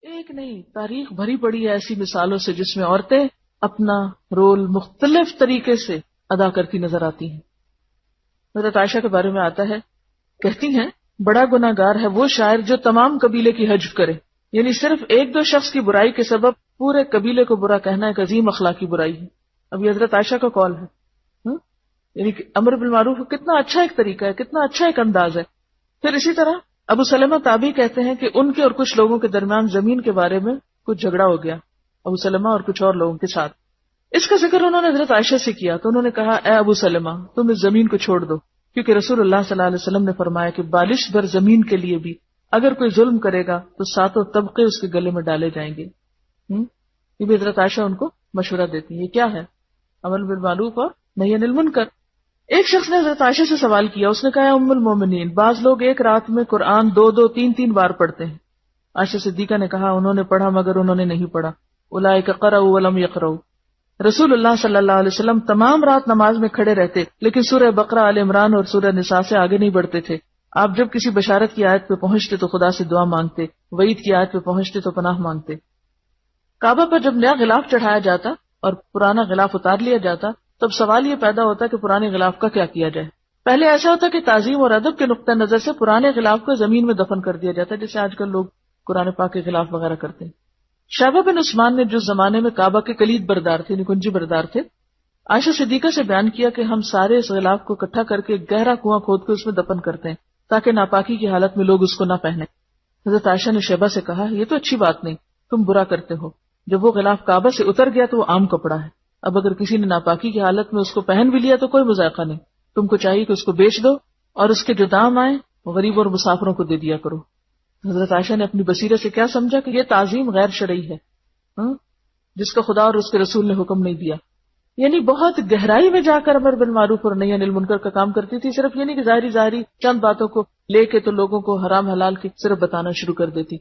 ایک نہیں، تاریخ بھری پڑی ہے ایسی مثالوں سے جس میں عورتیں اپنا رول مختلف طریقے سے ادا کرتی نظر آتی ہیں. حضرت عائشہ کے بارے میں آتا ہے، کہتی ہیں بڑا گناہ گار ہے وہ شاعر جو تمام قبیلے کی حجب کرے. یعنی صرف ایک دو شخص کی برائی کے سبب پورے قبیلے کو برا کہنا ایک عظیم اخلاقی برائی ہے. اب یہ حضرت عائشہ کا قول ہے. یعنی کہ امر بالمعروف کتنا اچھا ایک طریقہ ہے، کتنا اچھا ایک انداز ہے. پھر اسی طرح ابو سلمہ تابعی کہتے ہیں کہ ان کے اور کچھ لوگوں کے درمیان زمین کے بارے میں کچھ جھگڑا ہو گیا، ابو سلمہ اور کچھ اور لوگوں کے ساتھ. اس کا ذکر انہوں نے حضرت عائشہ سے کیا تو انہوں نے کہا اے ابو سلمہ تم اس زمین کو چھوڑ دو، کیونکہ رسول اللہ صلی اللہ علیہ وسلم نے فرمایا کہ بالش بھر زمین کے لیے بھی اگر کوئی ظلم کرے گا تو ساتوں طبقے اس کے گلے میں ڈالے جائیں گے. یہ بھی حضرت عائشہ ان کو مشورہ دیتی ہیں. یہ کیا ہے؟ امر بالمعروف اور نہی عن المنکر. ایک شخص نے حضرت عائشہ سے سوال کیا، اس نے کہا ام المومنین بعض لوگ ایک رات میں قرآن 2 3 3 بار پڑھتے ہیں. عائشہ صدیقہ نے کہا انہوں نے پڑھا مگر انہوں نے نہیں پڑھا. اولئک قرأوا ولم یقرؤوا. رسول اللہ صلی اللہ علیہ وسلم تمام رات نماز میں کھڑے رہتے لیکن سورہ بقرہ، آل عمران اور سورہ نساء سے آگے نہیں بڑھتے تھے. آپ جب کسی بشارت کی آیت پہ پہنچتے تو خدا سے دعا مانگتے، وعید کی آیت پہ پہنچتے تو پناہ مانگتے. کعبہ پر جب نیا غلاف چڑھایا جاتا اور پرانا غلاف اتار لیا جاتا تب سوال یہ پیدا ہوتا کہ پرانے غلاف کا کیا کیا جائے. پہلے ایسا ہوتا کہ تعظیم اور ادب کے نقطہ نظر سے پرانے غلاف کو زمین میں دفن کر دیا جاتا، جیسے آج کل لوگ قرآن پاک کے غلاف وغیرہ کرتے ہیں. شیبہ بن عثمان نے جس زمانے میں کعبہ کے کلید بردار تھے، کنجی بردار تھے، عائشہ صدیقہ سے بیان کیا کہ ہم سارے اس غلاف کو اکٹھا کر کے گہرا کنواں کھود کے اس میں دفن کرتے ہیں تاکہ ناپاکی کی حالت میں لوگ اس کو نہ پہنے. حضرت عائشہ نے شیبہ سے کہا یہ تو اچھی بات نہیں، تم برا کرتے ہو. جب وہ غلاف کعبہ سے اتر گیا تو وہ عام کپڑا ہے، اب اگر کسی نے ناپاکی کی حالت میں اس کو پہن بھی لیا تو کوئی مذائقہ نہیں. تم کو چاہیے کہ اس کو بیچ دو اور اس کے جو دام آئے غریب اور مسافروں کو دے دیا کرو. حضرت عائشہ نے اپنی بصیرت سے کیا سمجھا کہ یہ تعظیم غیر شرعی ہے جس کا خدا اور اس کے رسول نے حکم نہیں دیا. یعنی بہت گہرائی میں جا کر امر بالمعروف اور نہی عن المنکر کا کام کرتی تھی. صرف یہ نہیں کہ ظاہری چند باتوں کو لے کے تو لوگوں کو حرام حلال کی صرف بتانا شروع کر دیتی.